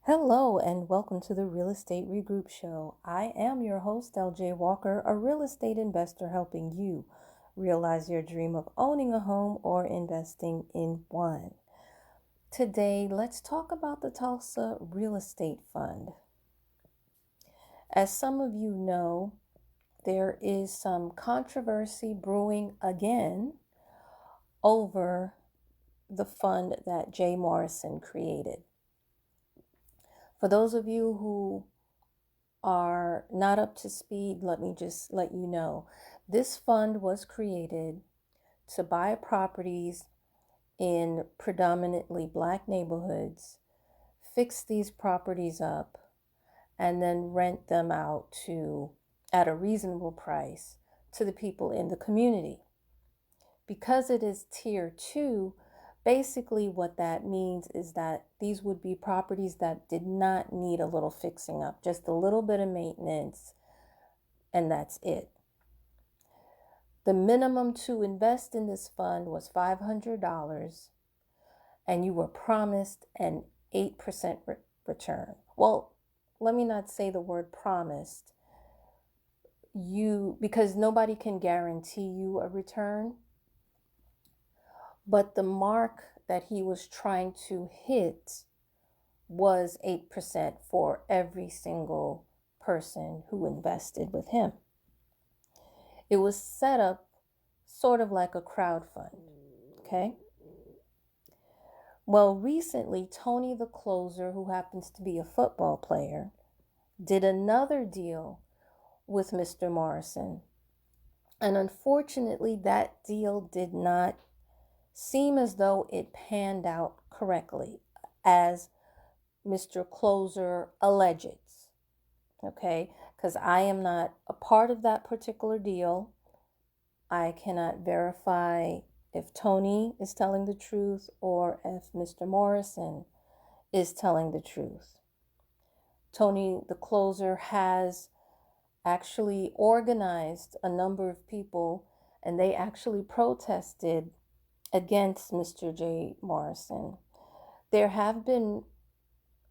Hello and welcome to the Real Estate Regroup Show. I am your host, LJ Walker, a real estate investor helping you realize your dream of owning a home or investing in one. Today, let's talk about the Tulsa Real Estate Fund. As some of you know, there is some controversy brewing again over the fund that Jay Morrison created. For those of you who are not up to speed, let me just let you know. This fund was created to buy properties in predominantly Black neighborhoods, fix these properties up, and then rent them out at a reasonable price to the people in the community. Because it is tier 2, basically what that means is that these would be properties that did not need a little fixing up, just a little bit of maintenance, and that's it. The minimum to invest in this fund was $500, and you were promised an 8% return. Well, let me not say the word promised. Because nobody can guarantee you a return, but the mark that he was trying to hit was 8% for every single person who invested with him. It was set up sort of like a crowdfund, okay? Well, recently, Tony the closer, who happens to be a football player, did another deal with Mr. Morrison. And unfortunately, that deal did not seem as though it panned out correctly, as Mr. Closer alleges, okay? Because I am not a part of that particular deal. I cannot verify if Tony is telling the truth or if Mr. Morrison is telling the truth. Tony, the closer, has actually organized a number of people, and they actually protested against Mr. J. Morrison. There have been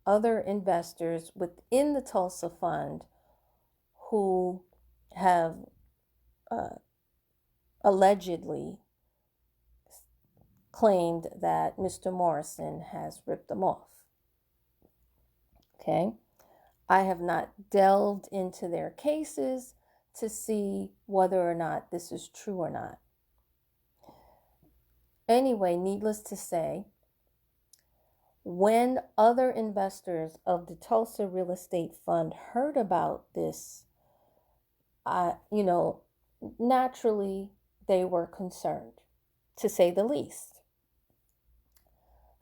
other investors within the Tulsa Fund who have allegedly claimed that Mr. Morrison has ripped them off. Okay? I have not delved into their cases to see whether or not this is true or not. Anyway, needless to say, when other investors of the Tulsa Real Estate Fund heard about this, naturally they were concerned, to say the least.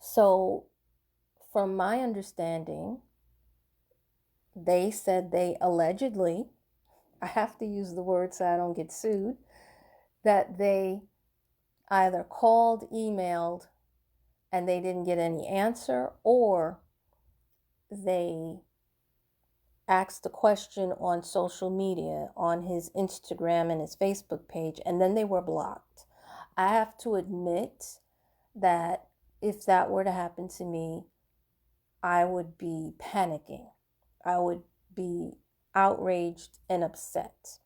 So, from my understanding, they said they allegedly, I have to use the word so I don't get sued, that they either called, emailed, and they didn't get any answer, or they asked a question on social media, on his Instagram and his Facebook page, and then they were blocked. I have to admit that if that were to happen to me, I would be panicking. I would be outraged and upset.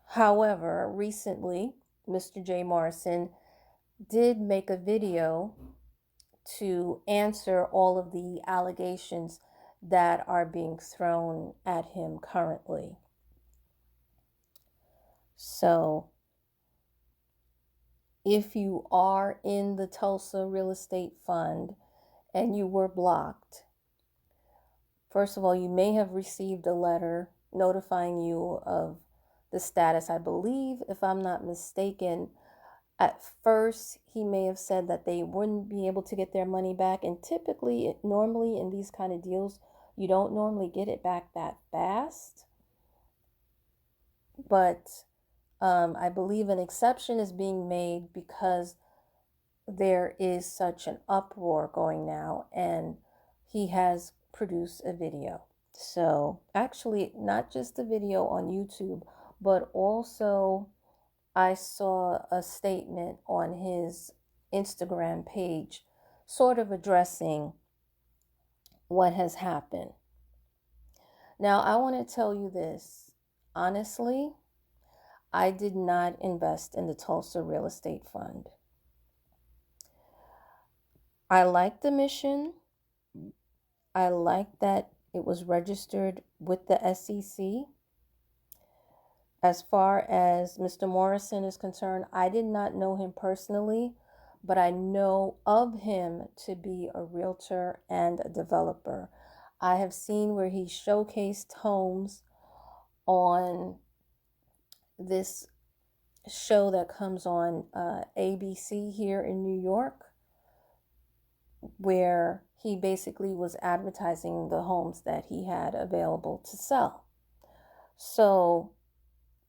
However, recently, Mr. J. Morrison did make a video to answer all of the allegations that are being thrown at him currently. So, if you are in the Tulsa Real Estate Fund and you were blocked, first of all, you may have received a letter notifying you of the status. I believe, if I'm not mistaken, at first he may have said that they wouldn't be able to get their money back. And typically, normally in these kind of deals, you don't normally get it back that fast. But I believe an exception is being made because there is such an uproar going now, and he has produced a video. So actually, not just a video on YouTube, but also I saw a statement on his Instagram page sort of addressing what has happened. Now, I want to tell you this. Honestly, I did not invest in the Tulsa Real Estate Fund. I like the mission. I like that it was registered with the SEC. As far as Mr. Morrison is concerned, I did not know him personally, but I know of him to be a realtor and a developer. I have seen where he showcased homes on this show that comes on ABC here in New York, where he basically was advertising the homes that he had available to sell. So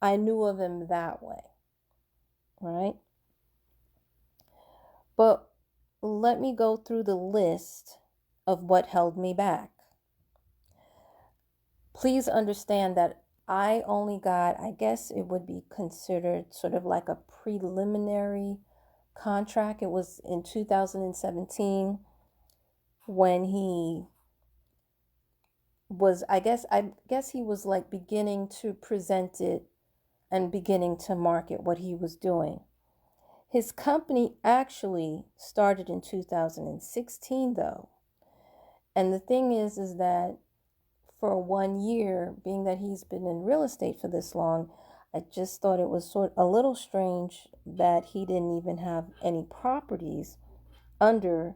I knew of him that way, right? But let me go through the list of what held me back. Please understand that I only got, I guess it would be considered sort of like a preliminary contract. It was in 2017 when he was, I guess he was like beginning to present it and beginning to market what he was doing. His company actually started in 2016 though. And the thing is that for 1 year, being that he's been in real estate for this long, I just thought it was sort of a little strange that he didn't even have any properties under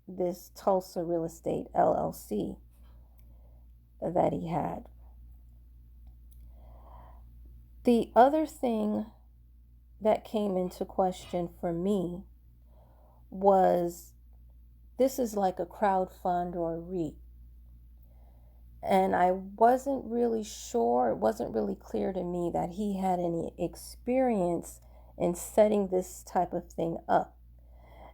this Tulsa Real Estate LLC that he had. The other thing that came into question for me was, this is like a crowd fund or a REIT. And I wasn't really sure, it wasn't really clear to me that he had any experience in setting this type of thing up.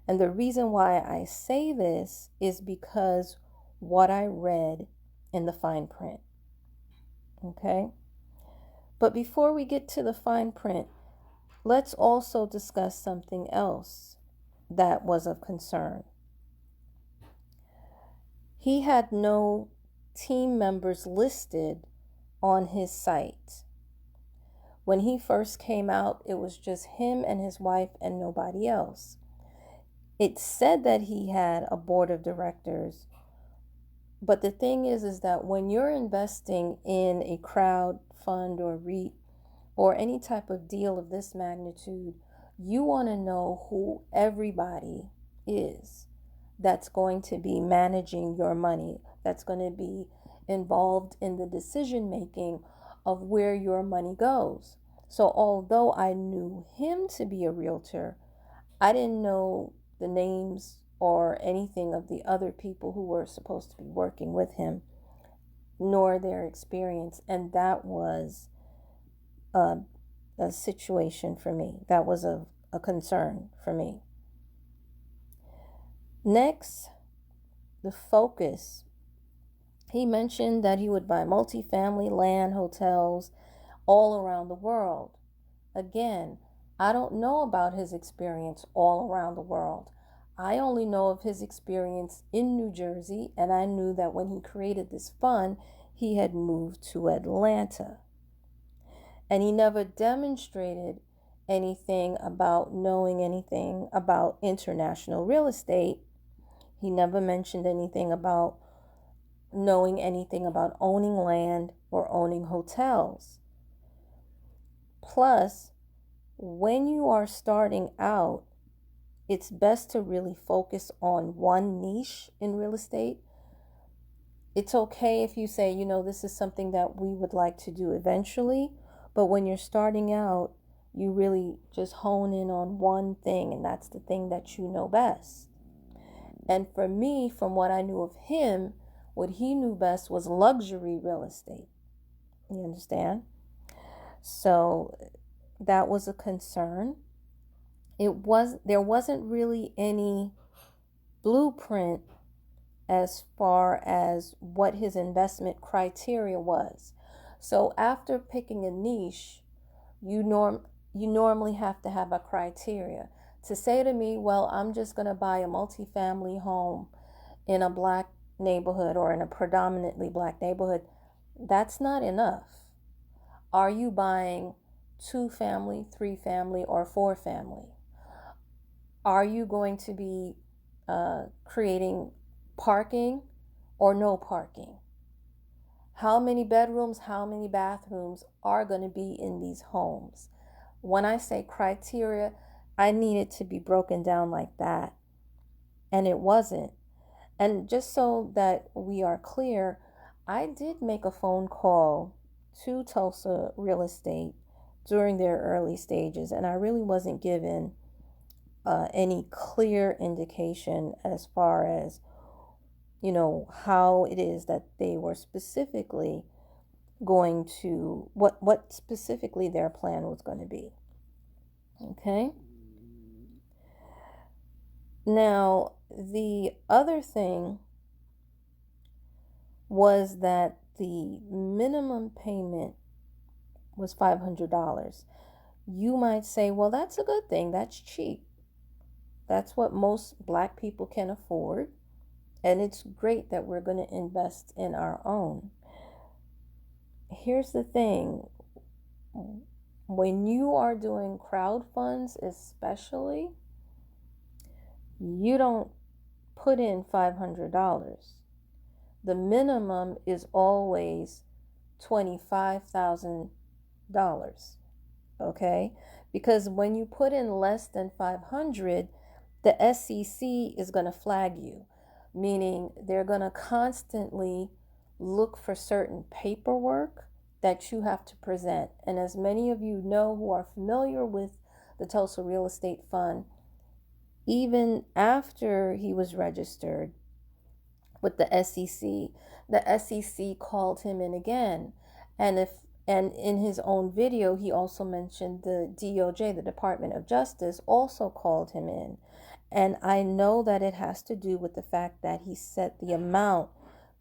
And the reason why I say this is because what I read in the fine print. Okay? But before we get to the fine print, let's also discuss something else that was of concern. He had no team members listed on his site. When he first came out, it was just him and his wife and nobody else. It said that he had a board of directors, but the thing is that when you're investing in a crowd fund or REIT or any type of deal of this magnitude, you want to know who everybody is that's going to be managing your money, that's going to be involved in the decision making of where your money goes. So although I knew him to be a realtor, I didn't know the names or anything of the other people who were supposed to be working with him, nor their experience. And that was a situation for me. That was a concern for me. Next, the focus. He mentioned that he would buy multifamily land, hotels all around the world. Again, I don't know about his experience all around the world. I only know of his experience in New Jersey, and I knew that when he created this fund, he had moved to Atlanta. And he never demonstrated anything about knowing anything about international real estate. He never mentioned anything about knowing anything about owning land or owning hotels. Plus, when you are starting out, it's best to really focus on one niche in real estate. It's okay if you say, this is something that we would like to do eventually, but when you're starting out, you really just hone in on one thing, and that's the thing that you know best. And for me, from what I knew of him, what he knew best was luxury real estate. You understand? So that was a concern. There wasn't really any blueprint as far as what his investment criteria was. So after picking a niche, you normally have to have a criteria. To say to me, well, I'm just going to buy a multifamily home in a black neighborhood or in a predominantly black neighborhood, that's not enough. Are you buying 2-family, 3-family, or 4-family? Are you going to be creating parking or no parking? How many bedrooms, how many bathrooms are going to be in these homes? When I say criteria, I need it to be broken down like that. And it wasn't. And just so that we are clear, I did make a phone call to Tulsa Real Estate during their early stages, and I really wasn't given any clear indication as far as, how it is that they were specifically going to, what specifically their plan was going to be. Okay. Now, the other thing was that the minimum payment was $500. You might say, well, that's a good thing. That's cheap. That's what most black people can afford. And it's great that we're going to invest in our own. Here's the thing. When you are doing crowd funds, especially, you don't put in $500. The minimum is always $25,000. Okay? Because when you put in less than 500, the SEC is going to flag you, meaning they're going to constantly look for certain paperwork that you have to present. And as many of you know who are familiar with the Tulsa Real Estate Fund, even after he was registered with the SEC called him in again. And in his own video, he also mentioned the DOJ, the Department of Justice, also called him in. And I know that it has to do with the fact that he set the amount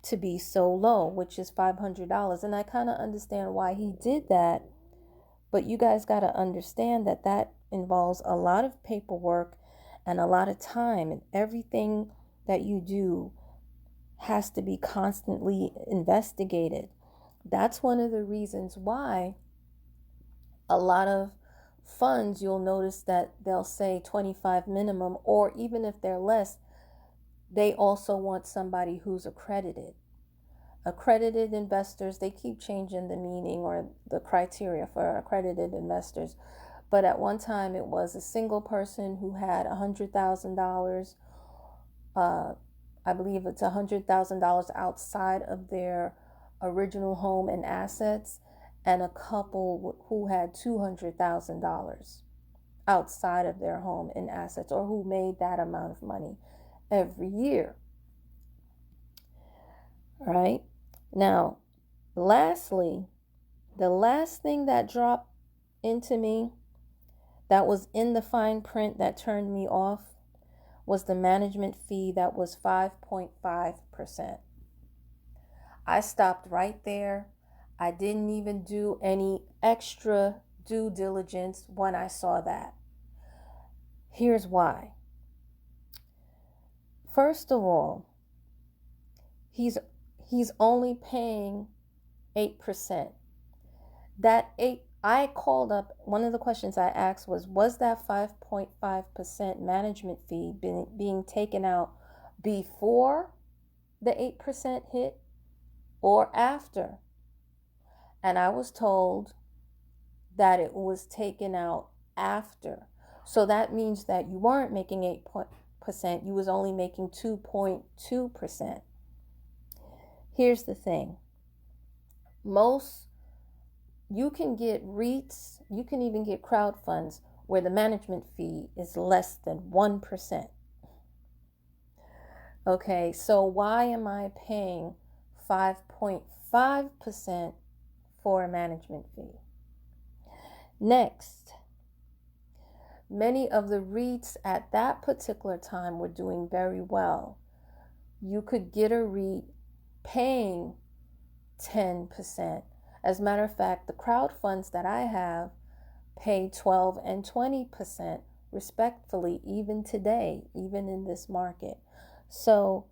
to be so low, which is $500. And I kind of understand why he did that. But you guys got to understand that that involves a lot of paperwork and a lot of time, and everything that you do has to be constantly investigated. That's one of the reasons why a lot of funds, you'll notice that they'll say 25 minimum, or even if they're less, they also want somebody who's accredited. Accredited investors, they keep changing the meaning or the criteria for accredited investors. But at one time, it was a single person who had $100,000. I believe it's $100,000 outside of their original home and assets, and a couple who had $200,000 outside of their home and assets, or who made that amount of money every year. All right. Now, lastly, the last thing that dropped into me that was in the fine print that turned me off was the management fee that was 5.5%. I stopped right there. I didn't even do any extra due diligence when I saw that. Here's why. First of all, he's only paying 8%. That 8, I called up, one of the questions I asked was that 5.5% management fee being taken out before the 8% hit or after? And I was told that it was taken out after. So that means that you weren't making 8%, you was only making 2.2%. Here's the thing. You can get REITs, you can even get crowd funds where the management fee is less than 1%. Okay, so why am I paying 5.5% for a management fee? Next, many of the REITs at that particular time were doing very well. You could get a REIT paying 10%. As a matter of fact, the crowd funds that I have pay 12 and 20% respectfully, even today, even in this market. So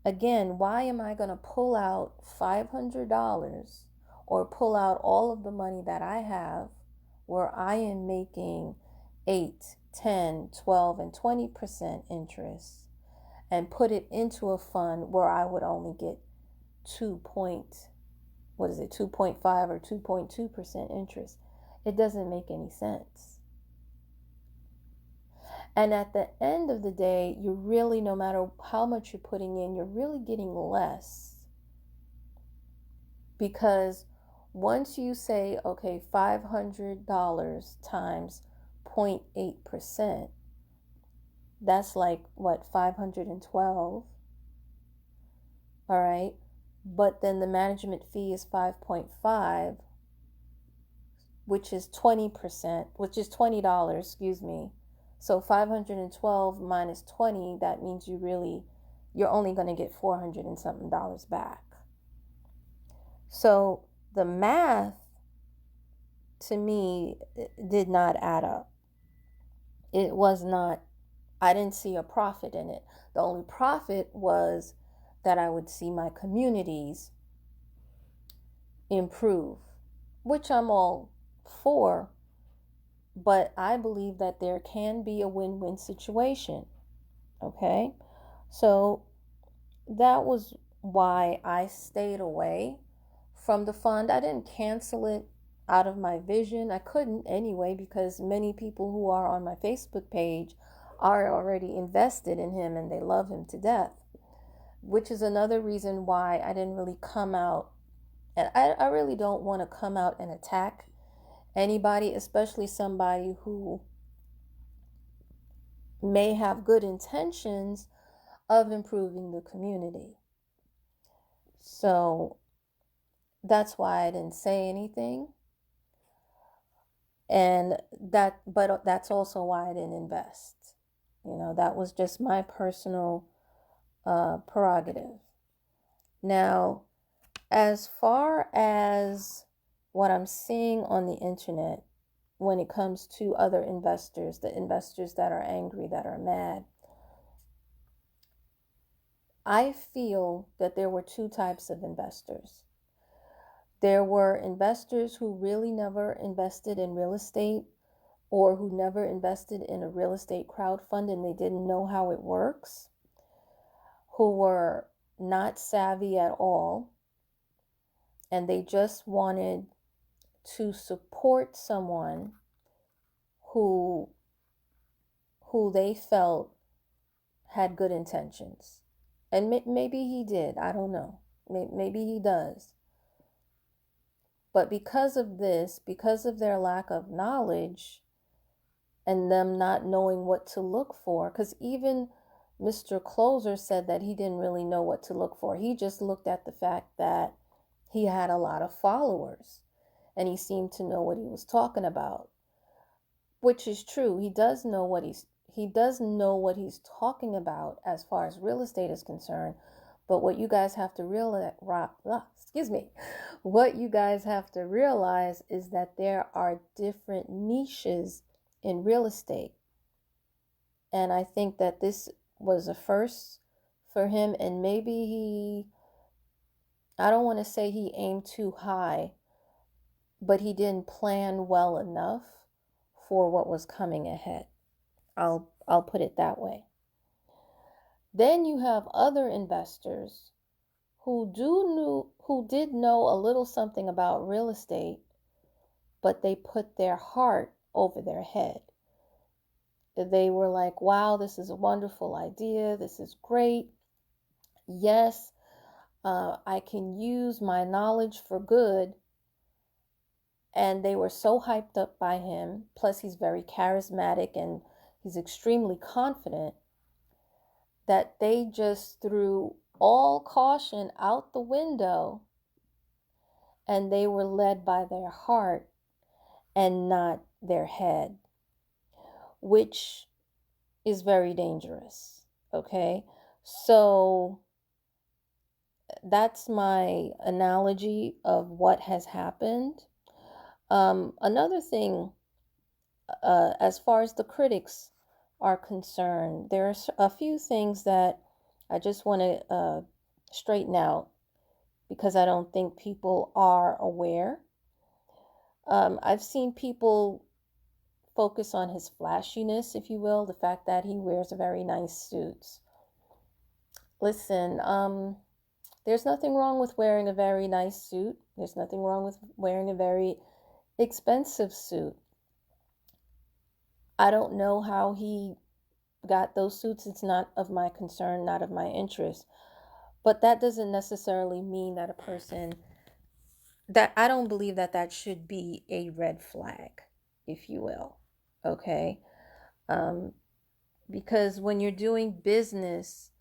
Again, why am I going to pull out $500 or pull out all of the money that I have where I am making 8, 10, 12, and 20% interest and put it into a fund where I would only get 2.5 or 2.2% interest? It doesn't make any sense. And at the end of the day, you're really, no matter how much you're putting in, you're really getting less. Because once you say, okay, $500 times 0.8%, that's like what, 512? All right. But then the management fee is 5.5, which is 20%, which is $20, excuse me. So 512 minus 20, that means you're only going to get 400 and something dollars back. So the math to me did not add up. It was not, I didn't see a profit in it. The only profit was that I would see my communities improve, which I'm all for, but I believe that there can be a win-win situation. Okay? So that was why I stayed away from the fund. I didn't cancel it out of my vision. I couldn't anyway, because many people who are on my Facebook page are already invested in him and they love him to death, which is another reason why I didn't really come out. And I really don't want to come out and attack anybody, especially somebody who may have good intentions of improving the community. So that's why I didn't say anything. And but that's also why I didn't invest. That was just my personal prerogative. Now, as far as what I'm seeing on the internet when it comes to other investors, the investors that are angry, that are mad, I feel that there were two types of investors. There were investors who really never invested in real estate, or who never invested in a real estate crowdfund and they didn't know how it works, who were not savvy at all, and they just wanted to support someone who they felt had good intentions. And maybe he did, I don't know. Maybe he does. But because of this, because of their lack of knowledge and them not knowing what to look for, because even Mr. Closer said that he didn't really know what to look for. He just looked at the fact that he had a lot of followers and he seemed to know what he was talking about, which is true. He does know what he's talking about as far as real estate is concerned. But what you guys have to realize, what you guys have to realize is that there are different niches in real estate. And I think that this was a first for him, and maybe I don't want to say he aimed too high, but he didn't plan well enough for what was coming ahead. I'll put it that way. Then you have other investors who did know a little something about real estate, but they put their heart over their head. They were like, wow, this is a wonderful idea. This is great. Yes, I can use my knowledge for good. And they were so hyped up by him. Plus, he's very charismatic and he's extremely confident, that they just threw all caution out the window and they were led by their heart and not their head, which is very dangerous. Okay, so that's my analogy of what has happened. Another thing, as far as the critics are concerned, there's a few things that I just want to straighten out because I don't think people are aware. I've seen people focus on his flashiness, if you will, the fact that he wears very nice suits. Listen, there's nothing wrong with wearing a very nice suit. There's nothing wrong with wearing a very expensive suit. I don't know how he got those suits. It's not of my concern, not of my interest. But that doesn't necessarily mean that a person, that I don't believe that that should be a red flag, if you will. Okay? Um, because when you're doing business,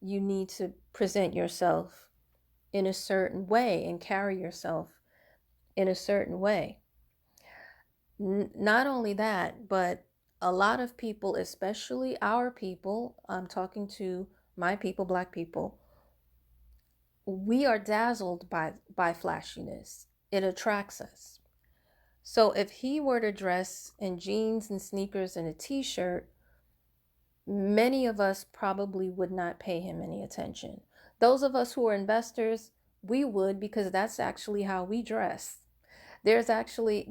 you need to present yourself in a certain way and carry yourself in a certain way. Not only that, but a lot of people, especially our people, I'm talking to my people, Black people, we are dazzled by flashiness. It attracts us. So if he were to dress in jeans and sneakers and a t-shirt, many of us probably would not pay him any attention. Those of us who are investors, we would, because that's actually how we dress. There's actually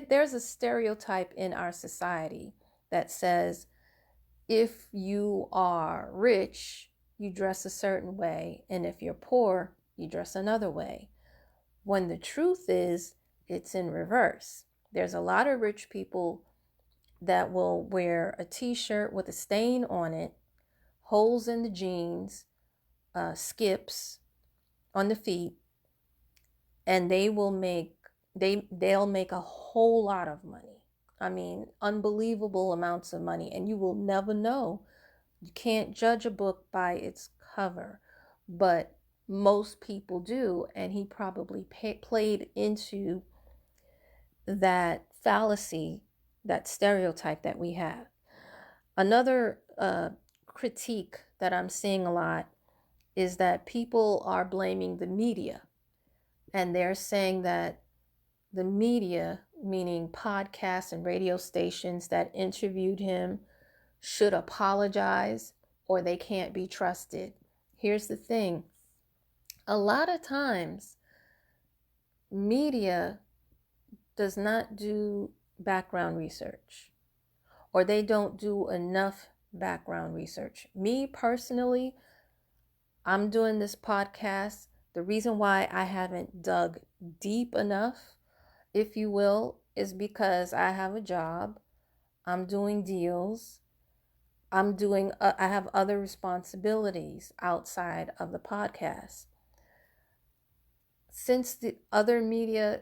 there's a stereotype in our society that says if you are rich, you dress a certain way, and if you're poor, you dress another way. When the truth is, it's in reverse. There's a lot of rich people that will wear a t-shirt with a stain on it, holes in the jeans, skips on the feet, and they'll make a whole lot of money. I mean, unbelievable amounts of money, and you will never know. You can't judge a book by its cover, but most people do, and he probably played into that fallacy, that stereotype that we have. Another critique that I'm seeing a lot is that people are blaming the media, and they're saying that the media, meaning podcasts and radio stations that interviewed him, should apologize or they can't be trusted. Here's the thing. A lot of times, media does not do background research, or they don't do enough background research. Me personally, I'm doing this podcast. The reason why I haven't dug deep enough, if you will, is because I have a job. I'm doing deals. I have other responsibilities outside of the podcast. Since the other media,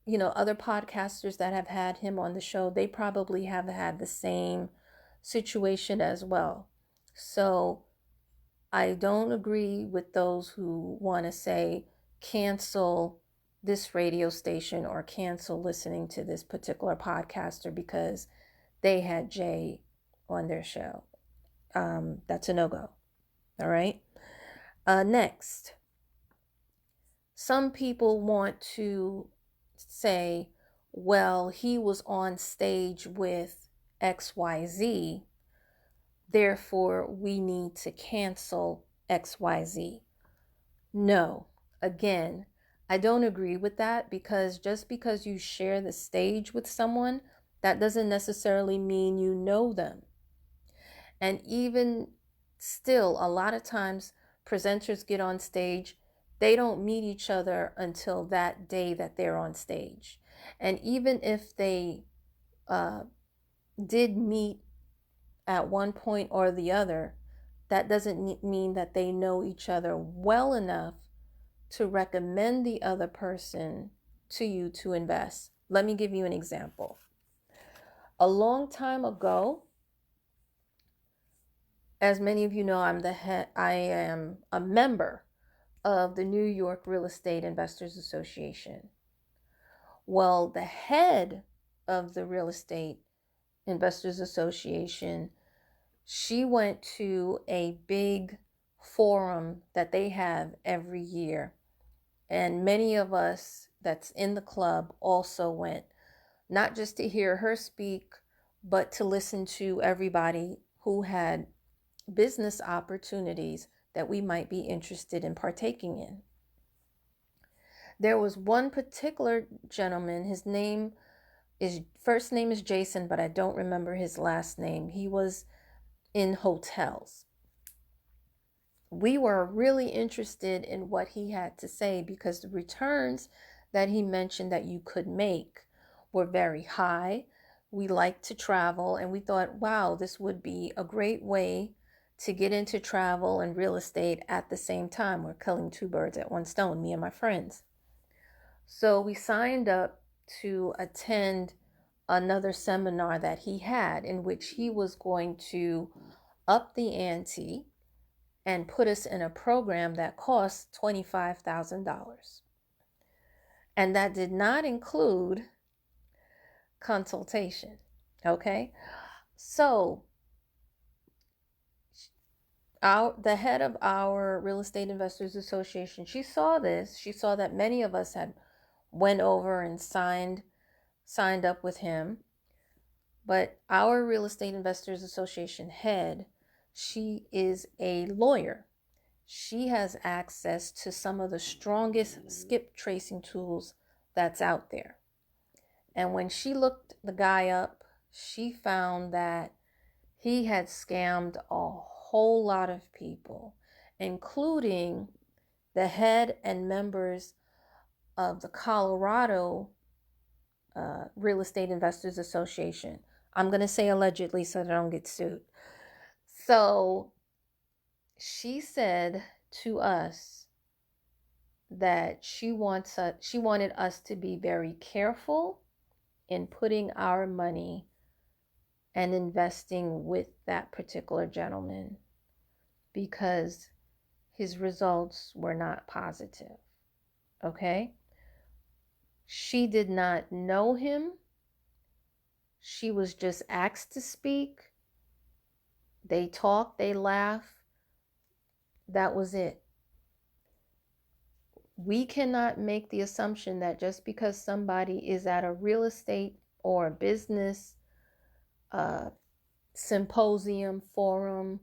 other podcasters that have had him on the show, they probably have had the same situation as well. So I don't agree with those who want to say cancel this radio station or cancel listening to this particular podcaster because they had Jay on their show. That's a no-go. All right. Next, some people want to say, well, he was on stage with XYZ, therefore we need to cancel XYZ. No, again, I don't agree with that, because just because you share the stage with someone, that doesn't necessarily mean you know them. And even still, a lot of times presenters get on stage, they don't meet each other until that day that they're on stage. And even if they did meet at one point or the other, that doesn't mean that they know each other well enough to recommend the other person to you to invest. Let me give you an example. A long time ago, as many of you know, I am a member of the New York Real Estate Investors Association. Well, the head of the Real Estate Investors Association, she went to a big forum that they have every year. And many of us that's in the club also went, not just to hear her speak, but to listen to everybody who had business opportunities that we might be interested in partaking in. There was one particular gentleman, his first name is Jason, but I don't remember his last name. He was in hotels. We were really interested in what he had to say because the returns that he mentioned that you could make were very high. We like to travel, and we thought, wow, this would be a great way to get into travel and real estate at the same time. We're killing two birds at one stone, me and my friends. So we signed up to attend another seminar that he had, in which he was going to up the ante and put us in a program that cost $25,000. And that did not include consultation. Okay? So the head of our Real Estate Investors Association, she saw this. She saw that many of us had went over and signed up with him. But our Real Estate Investors Association head, she is a lawyer. She has access to some of the strongest skip tracing tools that's out there. And when she looked the guy up, she found that he had scammed a whole lot of people, including the head and members of the Colorado Real Estate Investors Association. I'm going to say allegedly so that I don't get sued. So she said to us that she wanted us to be very careful in putting our money and investing with that particular gentleman because his results were not positive. Okay? She did not know him. She was just asked to speak. They talk, they laugh. That was it. We cannot make the assumption that just because somebody is at a real estate or a business symposium, forum,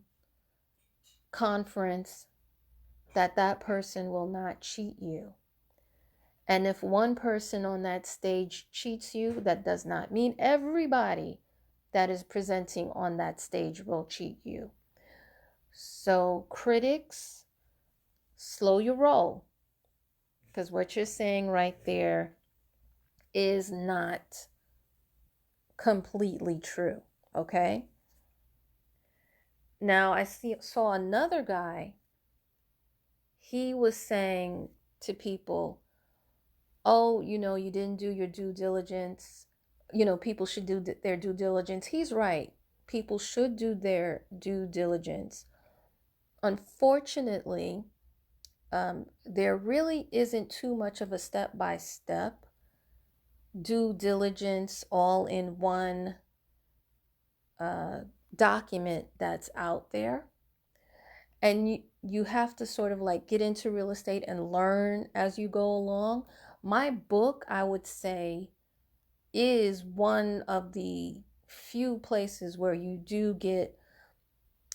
conference, that person will not cheat you. And if one person on that stage cheats you, that does not mean everybody that is presenting on that stage will cheat you. So critics, slow your roll, because what you're saying right there is not completely true, okay? Now I saw another guy. He was saying to people, oh, you didn't do your due diligence. People should do their due diligence. He's right. People should do their due diligence. Unfortunately, there really isn't too much of a step-by-step due diligence all in one document that's out there. And you have to sort of like get into real estate and learn as you go along. My book, I would say, is one of the few places where you do get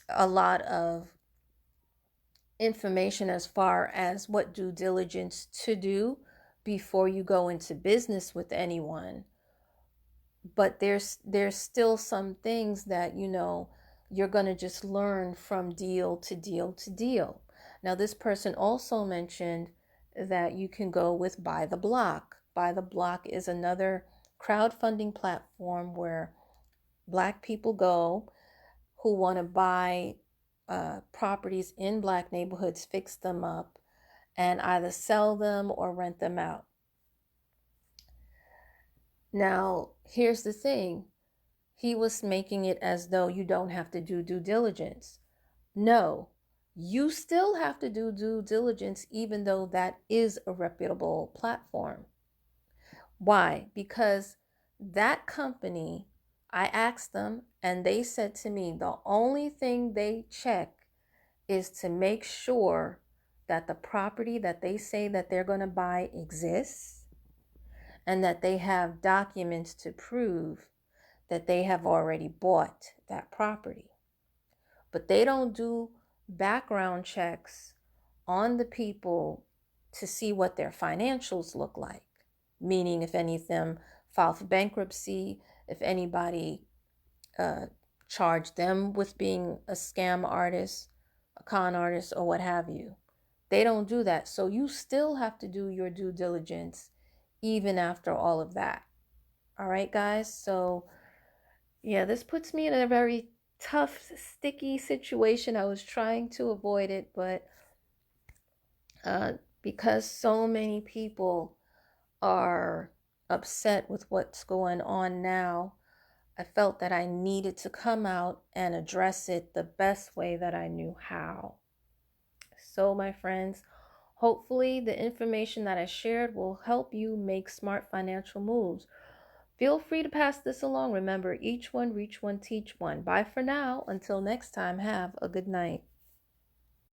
a lot of information as far as what due diligence to do before you go into business with anyone. But there's still some things that you're going to just learn from deal to deal to deal. Now, this person also mentioned that you can go with Buy the Block. Buy the Block is another crowdfunding platform where Black people go who want to buy properties in Black neighborhoods, fix them up, and either sell them or rent them out. Now, here's the thing. He was making it as though you don't have to do due diligence. No, you still have to do due diligence even though that is a reputable platform. Why? Because that company, I asked them and they said to me the only thing they check is to make sure that the property that they say that they're going to buy exists and that they have documents to prove that they have already bought that property. But they don't do background checks on the people to see what their financials look like. Meaning, if any of them file for bankruptcy, if anybody charged them with being a scam artist, a con artist, or what have you. They don't do that. So you still have to do your due diligence even after all of that. All right, guys. So yeah, this puts me in a very tough, sticky situation. I was trying to avoid it, but because so many people are upset with what's going on now, I felt that I needed to come out and address it the best way that I knew how. So, my friends, hopefully the information that I shared will help you make smart financial moves. Feel free to pass this along. Remember, each one, reach one, teach one. Bye for now. Until next time, have a good night.